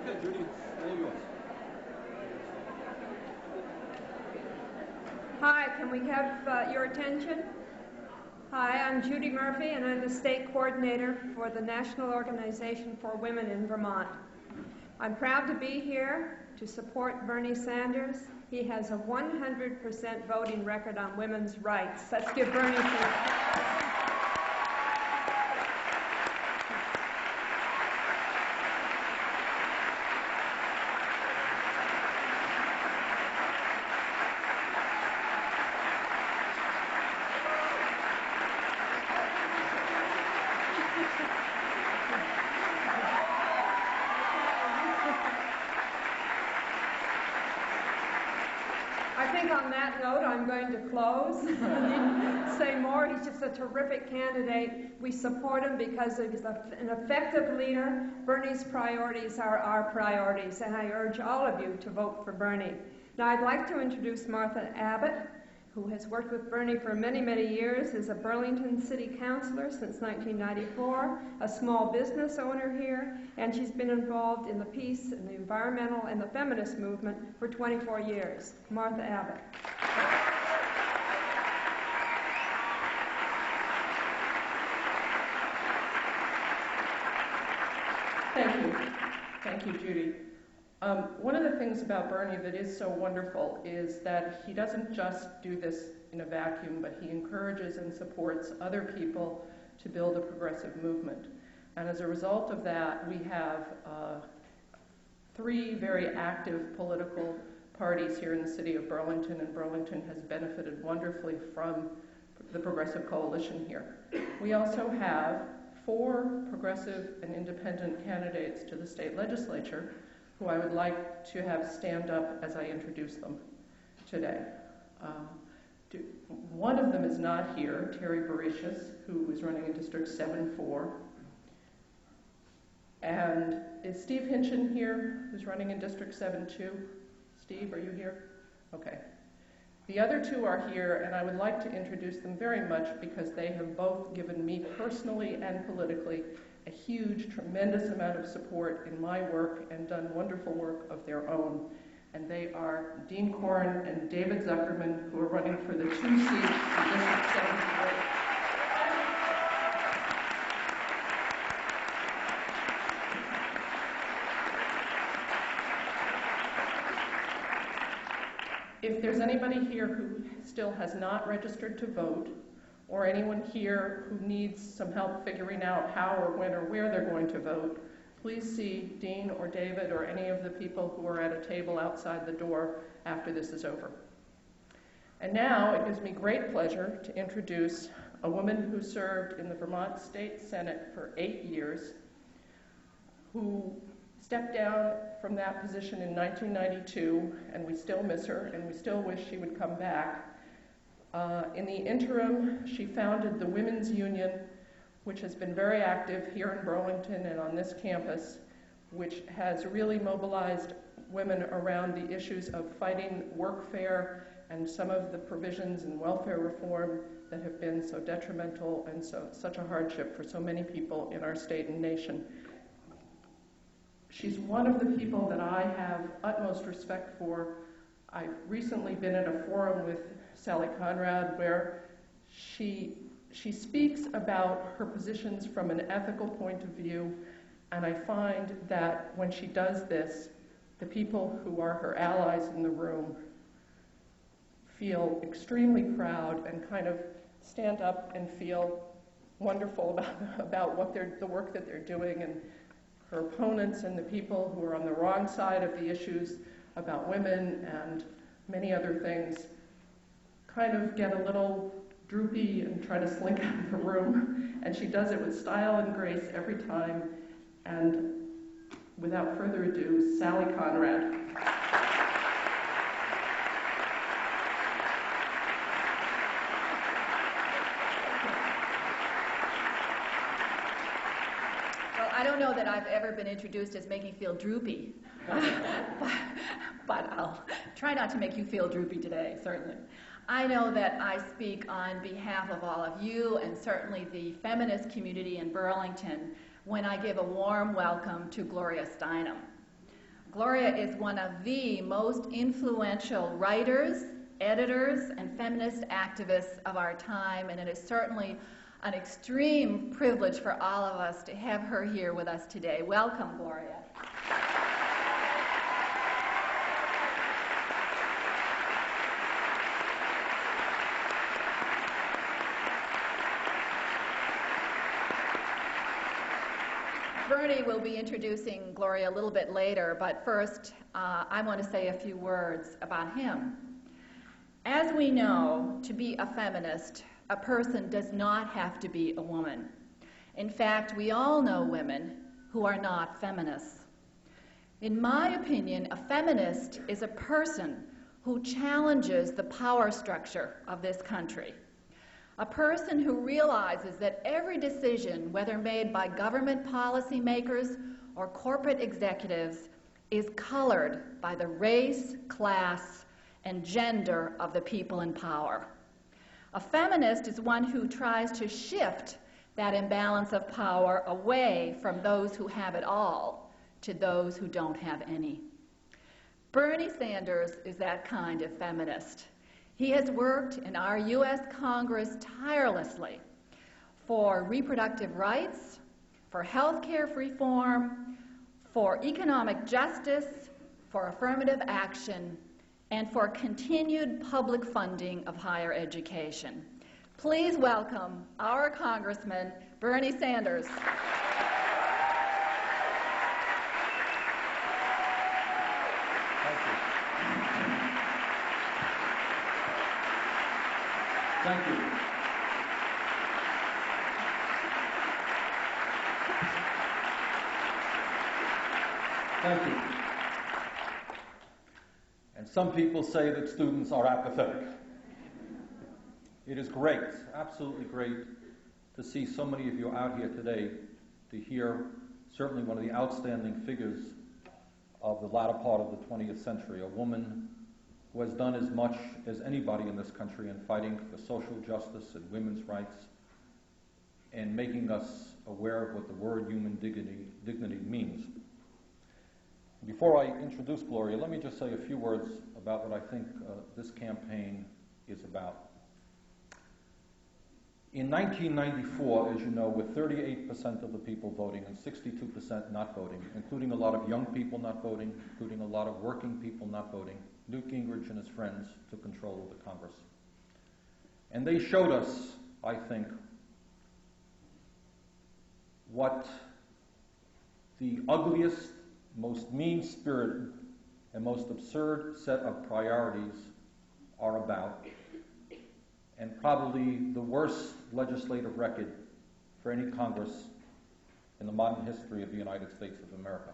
Okay, Judy, it's all yours. Hi, can we have your attention? Hi, I'm Judy Murphy, and I'm the state coordinator for the National Organization for Women in Vermont. I'm proud to be here to support Bernie Sanders. He has a 100% voting record on women's rights. Let's give Bernie some... I think on that note, I'm going to close. I needn't say more. He's just a terrific candidate. We support him because he's an effective leader. Bernie's priorities are our priorities, and I urge all of you to vote for Bernie. Now, I'd like to introduce Martha Abbott, who has worked with Bernie for many, many years, is a Burlington City Councilor since 1994, a small business owner here, and she's been involved in the peace and the environmental and the feminist movement for 24 years. Martha Abbott. Thank you. Thank you, Judy. One of the things about Bernie that is so wonderful is that he doesn't just do this in a vacuum, but he encourages and supports other people to build a progressive movement. And as a result of that, we have 3 very active political parties here in the city of Burlington, and Burlington has benefited wonderfully from the Progressive Coalition here. We also have 4 progressive and independent candidates to the state legislature who I would like to have stand up as I introduce them today. One of them is not here, Terry Bericius, who is running in District 7-4. And is Steve Hinchin here, who's running in District 7-2? Steve, are you here? Okay. The other 2 are here, and I would like to introduce them very much because they have both given me personally and politically a huge, tremendous amount of support in my work and done wonderful work of their own. And they are Dean Corrin and David Zuckerman, who are running for the 2 seats in District 7-4. If there's anybody here who still has not registered to vote, or anyone here who needs some help figuring out how or when or where they're going to vote, please see Dean or David or any of the people who are at a table outside the door after this is over. And now it gives me great pleasure to introduce a woman who served in the Vermont State Senate for 8 years, who stepped down from that position in 1992, and we still miss her, and we still wish she would come back. In the interim, she founded the Women's Union, which has been very active here in Burlington and on this campus, which has really mobilized women around the issues of fighting workfare and some of the provisions in welfare reform that have been so detrimental and such a hardship for so many people in our state and nation. She's one of the people that I have utmost respect for. I've recently been at a forum with Sally Conrad where she speaks about her positions from an ethical point of view, and I find that when she does this, the people who are her allies in the room feel extremely proud and kind of stand up and feel wonderful about the work that they're doing. And her opponents and the people who are on the wrong side of the issues about women and many other things kind of get a little droopy and try to slink out of the room. And she does it with style and grace every time. And without further ado, Sally Conrad. Well, I don't know that I've ever been introduced as making you feel droopy, but I'll try not to make you feel droopy today, certainly. I know that I speak on behalf of all of you and certainly the feminist community in Burlington when I give a warm welcome to Gloria Steinem. Gloria is one of the most influential writers, editors, and feminist activists of our time, and it is certainly an extreme privilege for all of us to have her here with us today. Welcome, Gloria. Bernie will be introducing Gloria a little bit later, but first I want to say a few words about him. As we know, to be a feminist, a person does not have to be a woman. In fact, we all know women who are not feminists. In my opinion, a feminist is a person who challenges the power structure of this country. A person who realizes that every decision, whether made by government policymakers or corporate executives, is colored by the race, class, and gender of the people in power. A feminist is one who tries to shift that imbalance of power away from those who have it all to those who don't have any. Bernie Sanders is that kind of feminist. He has worked in our U.S. Congress tirelessly for reproductive rights, for health care reform, for economic justice, for affirmative action, and for continued public funding of higher education. Please welcome our Congressman, Bernie Sanders. Thank you. Thank you. And some people say that students are apathetic. It is great, absolutely great, to see so many of you out here today to hear certainly one of the outstanding figures of the latter part of the 20th century, a woman who has done as much as anybody in this country in fighting for social justice and women's rights and making us aware of what the word human dignity means. Before I introduce Gloria, let me just say a few words about what I think this campaign is about. In 1994, as you know, with 38% of the people voting and 62% not voting, including a lot of young people not voting, including a lot of working people not voting, Newt Gingrich and his friends took control of the Congress. And they showed us, I think, what the ugliest, most mean-spirited, and most absurd set of priorities are about, and probably the worst legislative record for any Congress in the modern history of the United States of America.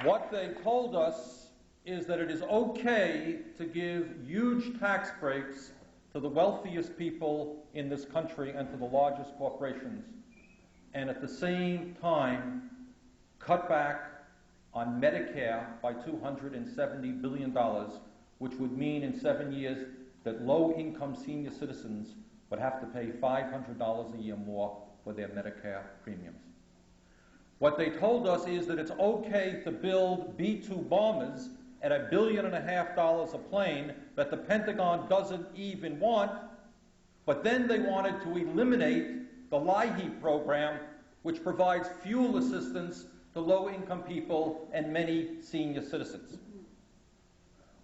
What they told us is that it is okay to give huge tax breaks to the wealthiest people in this country and to the largest corporations, and at the same time cut back on Medicare by $270 billion, which would mean in 7 years that low-income senior citizens would have to pay $500 a year more for their Medicare premiums. What they told us is that it's okay to build B-2 bombers at $1.5 billion a plane that the Pentagon doesn't even want, but then they wanted to eliminate the LIHEAP program, which provides fuel assistance to low-income people and many senior citizens.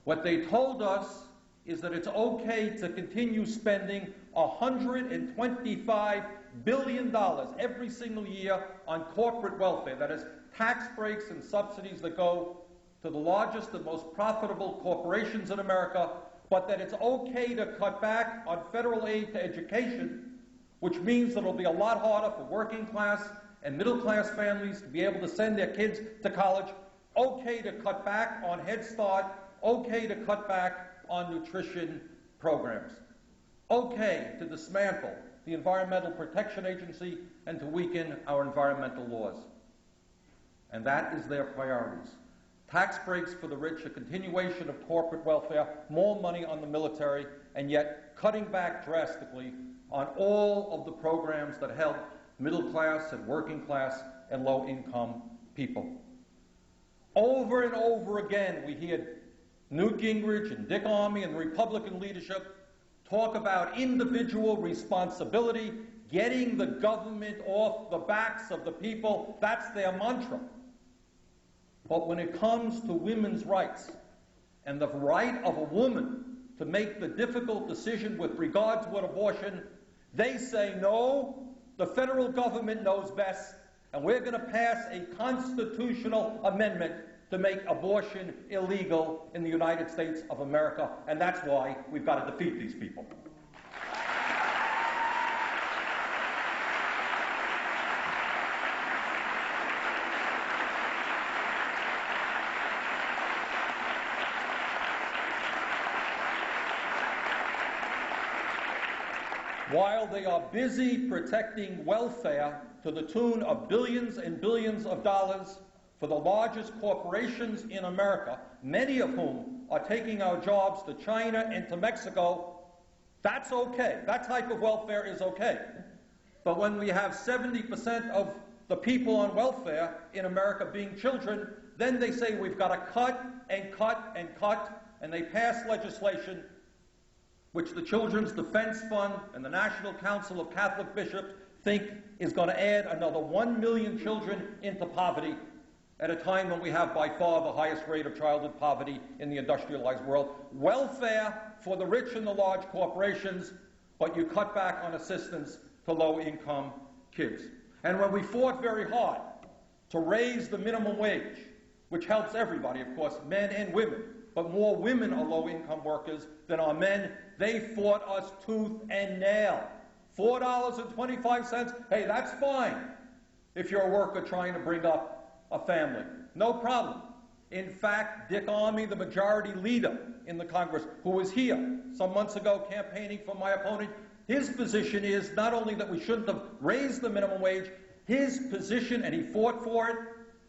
What they told us is that it's okay to continue spending $125 billion every single year on corporate welfare, that is, tax breaks and subsidies that go to the largest and most profitable corporations in America, but that it's okay to cut back on federal aid to education, which means that it'll be a lot harder for working class and middle class families to be able to send their kids to college, okay to cut back on Head Start, okay to cut back on nutrition programs, okay to dismantle the Environmental Protection Agency and to weaken our environmental laws. And that is their priorities. Tax breaks for the rich, a continuation of corporate welfare, more money on the military, and yet cutting back drastically on all of the programs that help middle class and working class and low-income people. Over and over again, we hear Newt Gingrich and Dick Armey and the Republican leadership talk about individual responsibility, getting the government off the backs of the people. That's their mantra. But when it comes to women's rights and the right of a woman to make the difficult decision with regard to an abortion, they say, no, the federal government knows best, and we're going to pass a constitutional amendment to make abortion illegal in the United States of America, and that's why we've got to defeat these people. While they are busy protecting welfare to the tune of billions and billions of dollars for the largest corporations in America, many of whom are taking our jobs to China and to Mexico, that's okay. That type of welfare is okay. But when we have 70% of the people on welfare in America being children, then they say we've got to cut and cut and cut, and they pass legislation which the Children's Defense Fund and the National Council of Catholic Bishops think is going to add another 1 million children into poverty at a time when we have by far the highest rate of childhood poverty in the industrialized world. Welfare for the rich and the large corporations, but you cut back on assistance to low-income kids. And when we fought very hard to raise the minimum wage, which helps everybody, of course, men and women, but more women are low-income workers than are men, they fought us tooth and nail. $4.25, hey, that's fine if you're a worker trying to bring up a family. No problem. In fact, Dick Armey, the majority leader in the Congress, who was here some months ago campaigning for my opponent, his position is not only that we shouldn't have raised the minimum wage, his position, and he fought for it,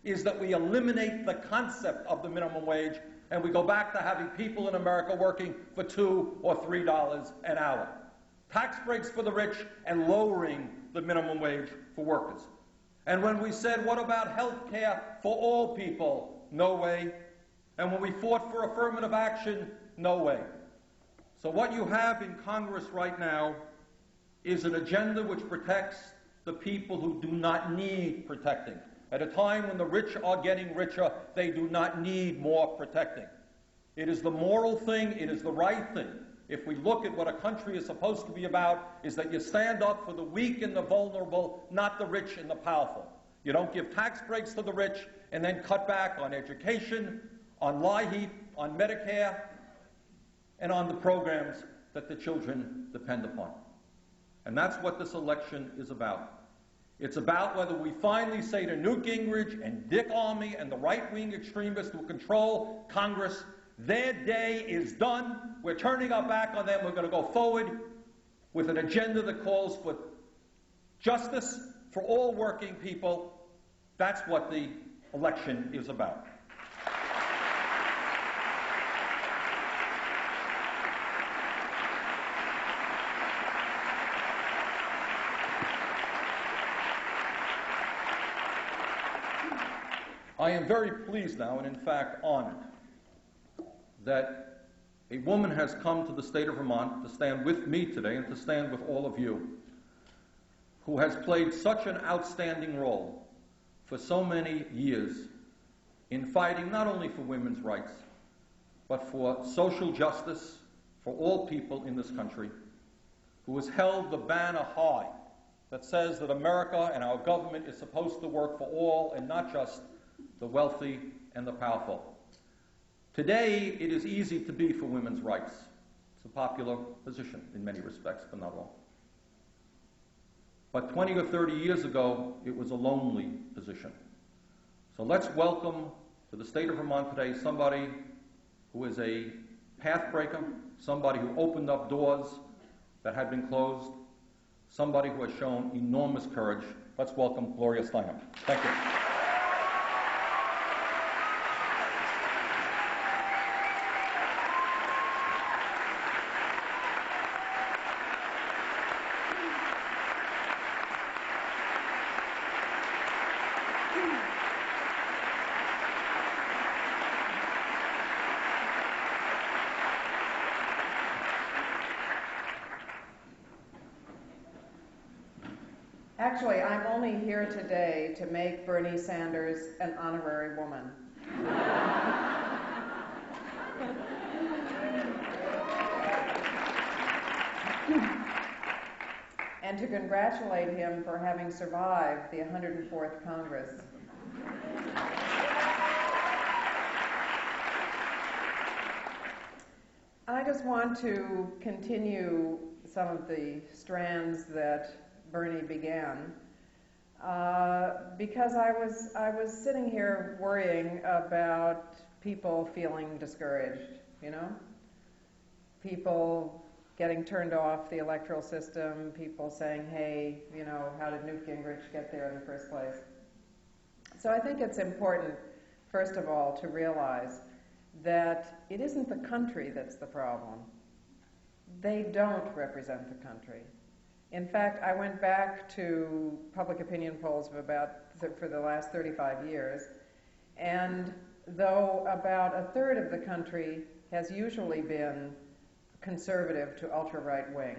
is that we eliminate the concept of the minimum wage and we go back to having people in America working for $2 or $3 an hour. Tax breaks for the rich and lowering the minimum wage for workers. And when we said, what about health care for all people? No way. And when we fought for affirmative action, no way. So what you have in Congress right now is an agenda which protects the people who do not need protecting. At a time when the rich are getting richer, they do not need more protecting. It is the moral thing, it is the right thing. If we look at what a country is supposed to be about, is that you stand up for the weak and the vulnerable, not the rich and the powerful. You don't give tax breaks to the rich and then cut back on education, on LIHEAP, on Medicare, and on the programs that the children depend upon. And that's what this election is about. It's about whether we finally say to Newt Gingrich and Dick Armey and the right-wing extremists who control Congress, their day is done. We're turning our back on them. We're going to go forward with an agenda that calls for justice for all working people. That's what the election is about. I am very pleased now, and in fact honored, that a woman has come to the state of Vermont to stand with me today and to stand with all of you, who has played such an outstanding role for so many years in fighting not only for women's rights, but for social justice for all people in this country, who has held the banner high that says that America and our government is supposed to work for all and not just the wealthy and the powerful. Today, it is easy to be for women's rights. It's a popular position in many respects, but not all. But 20 or 30 years ago, it was a lonely position. So let's welcome to the state of Vermont today somebody who is a pathbreaker, somebody who opened up doors that had been closed, somebody who has shown enormous courage. Let's welcome Gloria Steinem. Thank you. Actually, I'm only here today to make Bernie Sanders an honorary woman. And to congratulate him for having survived the 104th Congress. I just want to continue some of the strands that Bernie began, because I was sitting here worrying about people feeling discouraged, you know? People getting turned off the electoral system, people saying, hey, you know, how did Newt Gingrich get there in the first place? So I think it's important, first of all, to realize that it isn't the country that's the problem. They don't represent the country. In fact, I went back to public opinion polls for the last 35 years, and though about a third of the country has usually been conservative to ultra-right wing,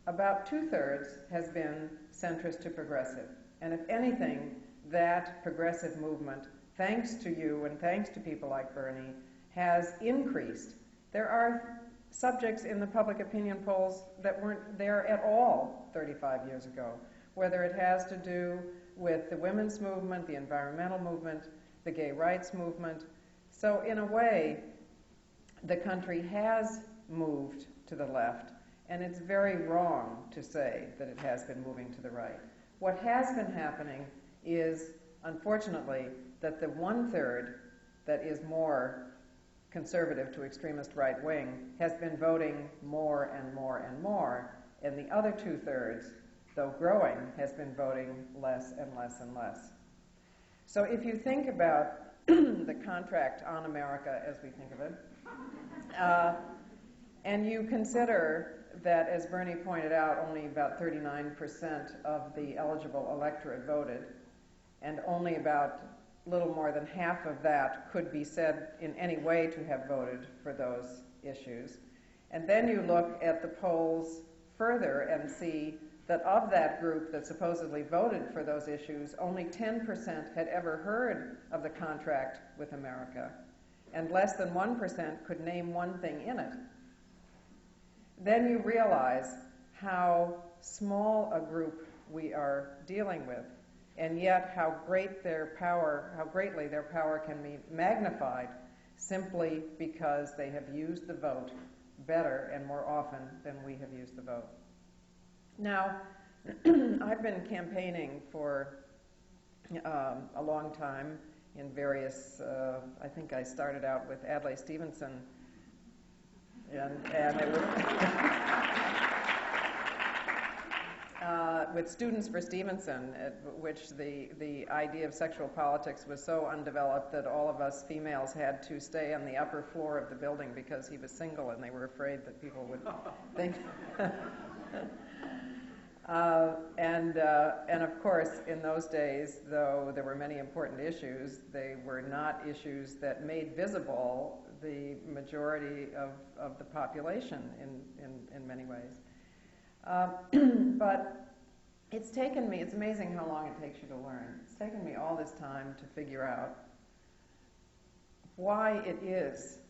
about 2/3 has been centrist to progressive. And if anything, that progressive movement, thanks to you and thanks to people like Bernie, has increased. There are subjects in the public opinion polls that weren't there at all 35 years ago, whether it has to do with the women's movement, the environmental movement, the gay rights movement. So in a way, the country has moved to the left, and it's very wrong to say that it has been moving to the right. What has been happening is, unfortunately, that the 1/3 that is more conservative to extremist right wing has been voting more and more and more, and the other 2/3, though growing, has been voting less and less and less. So if you think about the contract on America as we think of it, and you consider that, as Bernie pointed out, only about 39% of the eligible electorate voted, and only about little more than half of that could be said in any way to have voted for those issues. And then you look at the polls further and see that of that group that supposedly voted for those issues, only 10% had ever heard of the contract with America, and less than 1% could name one thing in it. Then you realize how small a group we are dealing with, and yet how greatly their power can be magnified simply because they have used the vote better and more often than we have used the vote. Now, I've been campaigning for a long time in various, I think I started out with Adlai Stevenson, and it was with Students for Stevenson, at which the idea of sexual politics was so undeveloped that all of us females had to stay on the upper floor of the building because he was single and they were afraid that people would think. And of course, in those days, though there were many important issues, they were not issues that made visible the majority of the population in many ways. But it's amazing how long it takes you to learn. It's taken me all this time to figure out why it is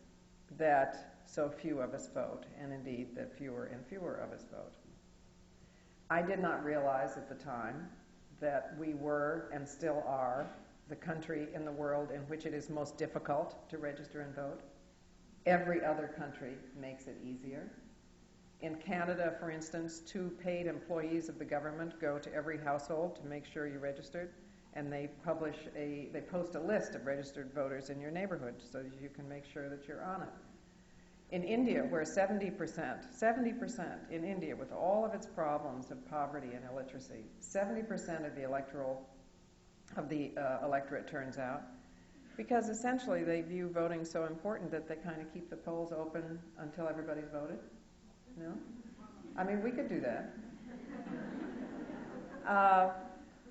that so few of us vote, and indeed that fewer and fewer of us vote. I did not realize at the time that we were and still are the country in the world in which it is most difficult to register and vote. Every other country makes it easier. In Canada, for instance, 2 paid employees of the government go to every household to make sure you're registered, and they post a list of registered voters in your neighborhood so that you can make sure that you're on it. In India, where 70% in India, with all of its problems of poverty and illiteracy, 70% of the electorate turns out, because essentially they view voting so important that they kind of keep the polls open until everybody's voted. No? I mean, we could do that.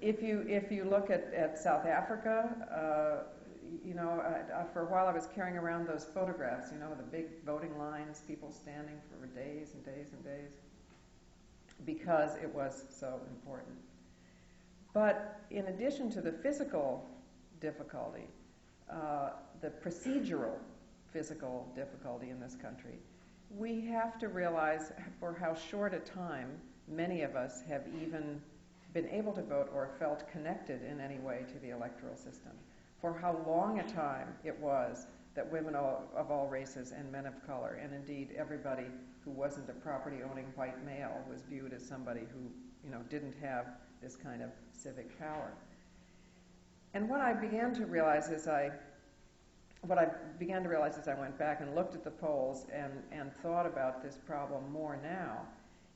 If you look at South Africa, for a while I was carrying around those photographs, the big voting lines, people standing for days and days and days, because it was so important. But in addition to the physical difficulty, the procedural physical difficulty in this country, we have to realize for how short a time many of us have even been able to vote or felt connected in any way to the electoral system. For how long a time it was that women of all races and men of color, and indeed everybody who wasn't a property-owning white male, was viewed as somebody who, didn't have this kind of civic power. And what I began to realize as I went back and looked at the polls and thought about this problem more now,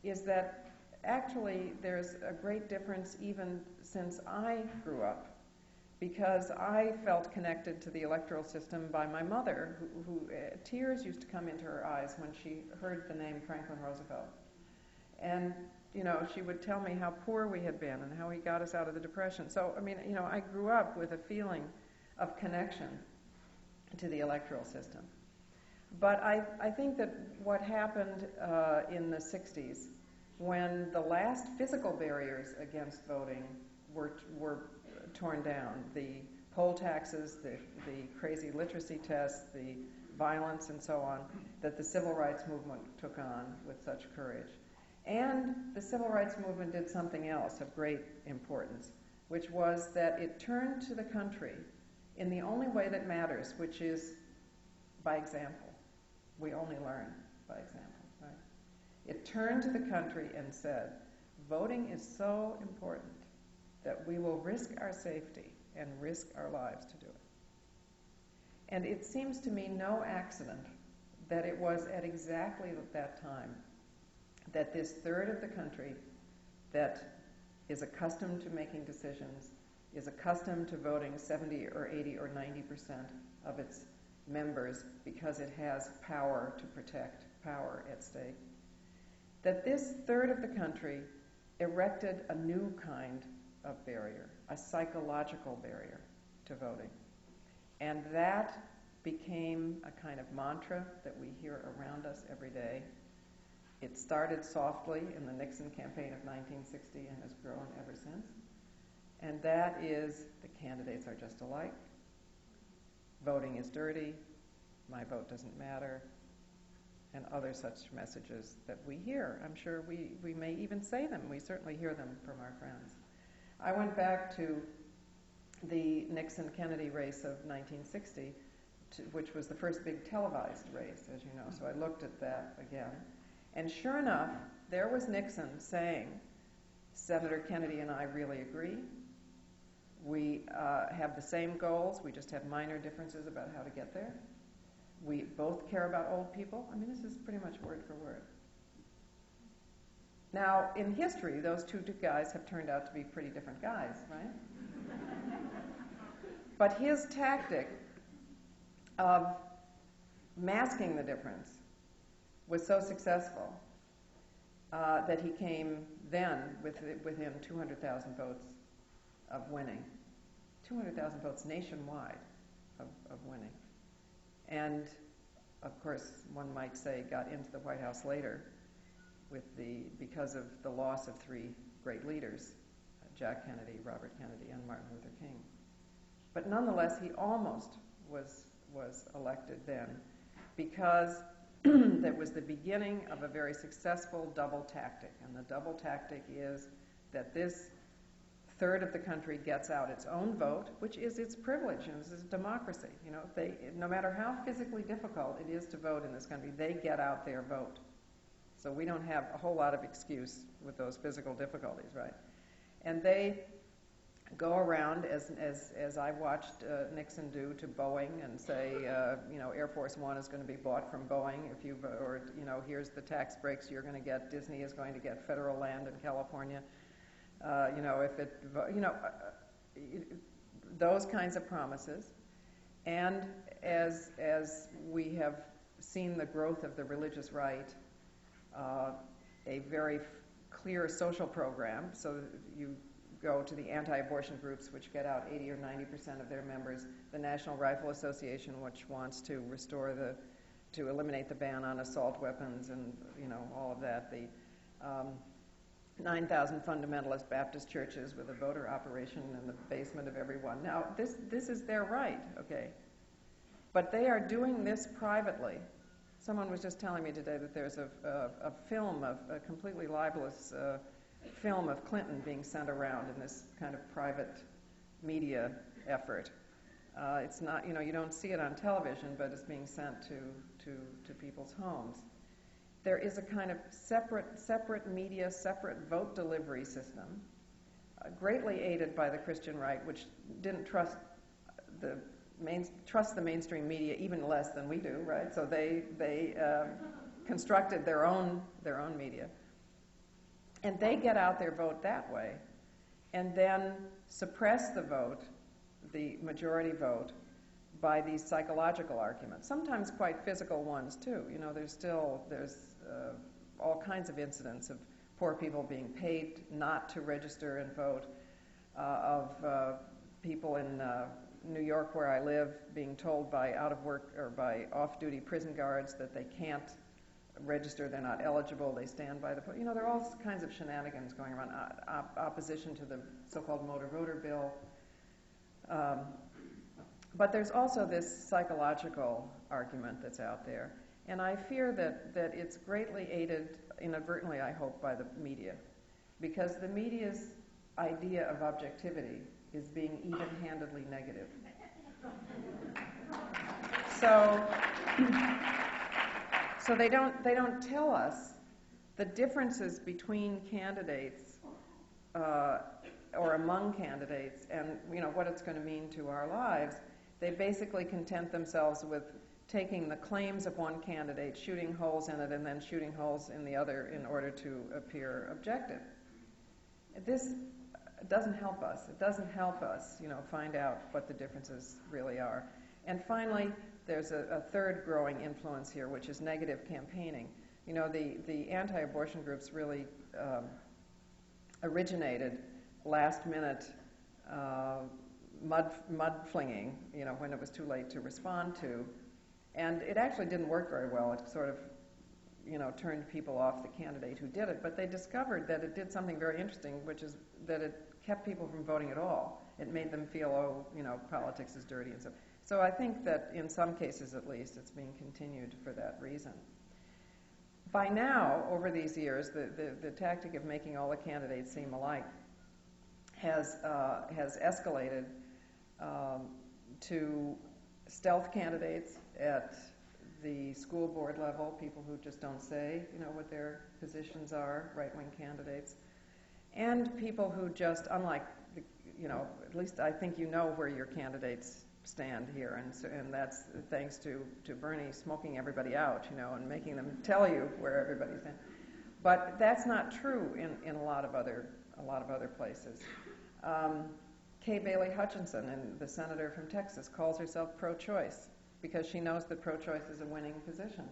is that actually there's a great difference even since I grew up, because I felt connected to the electoral system by my mother, who tears used to come into her eyes when she heard the name Franklin Roosevelt. And, she would tell me how poor we had been and how he got us out of the Depression. So, I grew up with a feeling of connection to the electoral system. But I think that what happened in the 60s, when the last physical barriers against voting were torn down, the poll taxes, the crazy literacy tests, the violence and so on, that the civil rights movement took on with such courage. And the civil rights movement did something else of great importance, which was that it turned to the country in the only way that matters, which is by example. We only learn by example, right? It turned to the country and said, voting is so important that we will risk our safety and risk our lives to do it. And it seems to me no accident that it was at exactly that time that this third of the country that is accustomed to making decisions, is accustomed to voting 70 or 80 or 90% of its members because it has power to protect, power at stake, that this third of the country erected a new kind of barrier, a psychological barrier to voting. And that became a kind of mantra that we hear around us every day. It started softly in the Nixon campaign of 1960 and has grown ever since. And that is, the candidates are just alike. Voting is dirty. My vote doesn't matter. And other such messages that we hear. I'm sure we may even say them. We certainly hear them from our friends. I went back to the Nixon-Kennedy race of 1960, which was the first big televised race, as you know. So I looked at that again. And sure enough, there was Nixon saying, Senator Kennedy and I really agree. We have the same goals. We just have minor differences about how to get there. We both care about old people. This is pretty much word for word. Now, in history, those two guys have turned out to be pretty different guys, right? But his tactic of masking the difference was so successful that he came then within 200,000 votes of winning. 200,000 votes nationwide of winning. And, of course, one might say got into the White House later because of the loss of three great leaders, Jack Kennedy, Robert Kennedy, and Martin Luther King. But nonetheless, he almost was elected then because that was the beginning of a very successful double tactic. And the double tactic is that this third of the country gets out its own vote, which is its privilege, and this is democracy. No matter how physically difficult it is to vote in this country, they get out their vote. So we don't have a whole lot of excuse with those physical difficulties, right? And they go around, as I watched Nixon do to Boeing, and say, Air Force One is going to be bought from Boeing here's the tax breaks you're going to get. Disney is going to get federal land in California. Those kinds of promises. And as we have seen the growth of the religious right, a very clear social program, so you go to the anti-abortion groups, which get out 80 or 90% of their members, the National Rifle Association, which wants to to eliminate the ban on assault weapons and all of that, the 9,000 fundamentalist Baptist churches with a voter operation in the basement of every one. Now, this is their right, okay? But they are doing this privately. Someone was just telling me today that there's a film, a completely libelous film of Clinton being sent around in this kind of private media effort. It's not, you don't see it on television, but it's being sent to people's homes. There is a kind of separate media, separate vote delivery system, greatly aided by the Christian right, which didn't trust the mainstream media even less than we do, right? So they constructed their own media, and they get out their vote that way, and then suppress the vote, the majority vote, by these psychological arguments, sometimes quite physical ones too. There's all kinds of incidents of poor people being paid not to register and vote, of people in New York where I live being told by out of work or by off-duty prison guards that they can't register, they're not eligible, they stand by the vote. There are all kinds of shenanigans going around, opposition to the so-called motor voter bill. But there's also this psychological argument that's out there. And I fear that it's greatly aided, inadvertently I hope, by the media. Because the media's idea of objectivity is being even-handedly negative. So they don't tell us the differences between candidates or among candidates and what it's going to mean to our lives. They basically content themselves with taking the claims of one candidate, shooting holes in it, and then shooting holes in the other in order to appear objective. This doesn't help us. It doesn't help us, find out what the differences really are. And finally, there's a third growing influence here, which is negative campaigning. The anti-abortion groups really originated last-minute mud-flinging, when it was too late to respond to. And it actually didn't work very well. It sort of, turned people off the candidate who did it. But they discovered that it did something very interesting, which is that it kept people from voting at all. It made them feel, politics is dirty and so. So I think that in some cases, at least, it's being continued for that reason. By now, over these years, the tactic of making all the candidates seem alike has escalated to stealth candidates at the school board level, people who just don't say, what their positions are, right-wing candidates, and people who just, unlike, at least I think where your candidates stand here, and that's thanks to Bernie smoking everybody out, and making them tell you where everybody stands. But that's not true in a lot of other places. Kay Bailey Hutchinson, the senator from Texas, calls herself pro-choice because she knows that pro-choice is a winning position.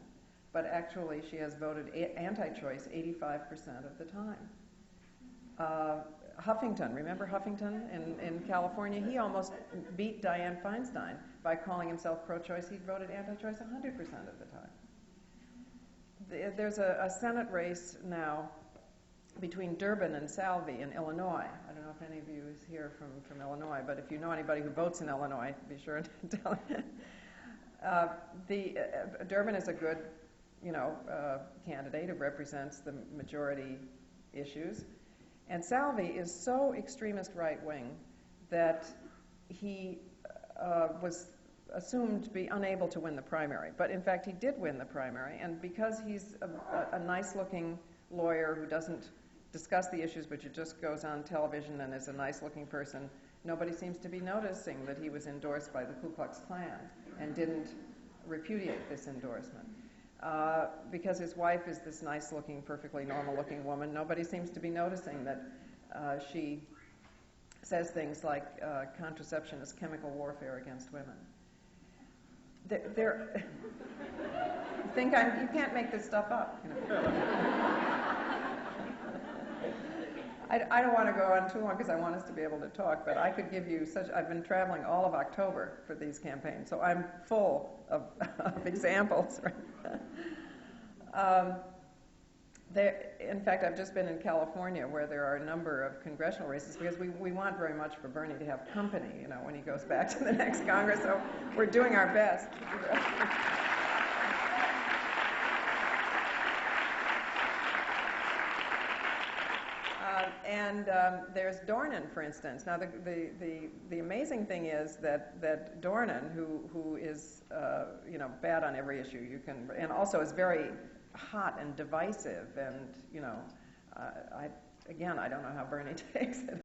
But actually, she has voted anti-choice 85% of the time. Huffington, remember Huffington in California? He almost beat Dianne Feinstein by calling himself pro-choice. He voted anti-choice 100% of the time. There's a Senate race now between Durbin and Salvi in Illinois. I don't know if any of you is here from Illinois, but if you know anybody who votes in Illinois, be sure to tell them. Durbin is a good, candidate who represents the majority issues. And Salvi is so extremist right-wing that he was assumed to be unable to win the primary. But in fact, he did win the primary. And because he's a nice-looking lawyer who doesn't discuss the issues, but just goes on television and is a nice-looking person, nobody seems to be noticing that he was endorsed by the Ku Klux Klan and didn't repudiate this endorsement. Because his wife is this nice-looking, perfectly normal-looking woman, nobody seems to be noticing that she says things like contraception is chemical warfare against women. You can't make this stuff up. I don't want to go on too long because I want us to be able to talk, but I could give you I've been traveling all of October for these campaigns, so I'm full of examples. In fact, I've just been in California where there are a number of congressional races because we want very much for Bernie to have company, you know, when he goes back to the next Congress. So we're doing our best. There's Dornan, for instance. Now, the amazing thing is that Dornan, who is you know, bad on every issue you can, and also is very hot and divisive, and you know, I don't know how Bernie takes it.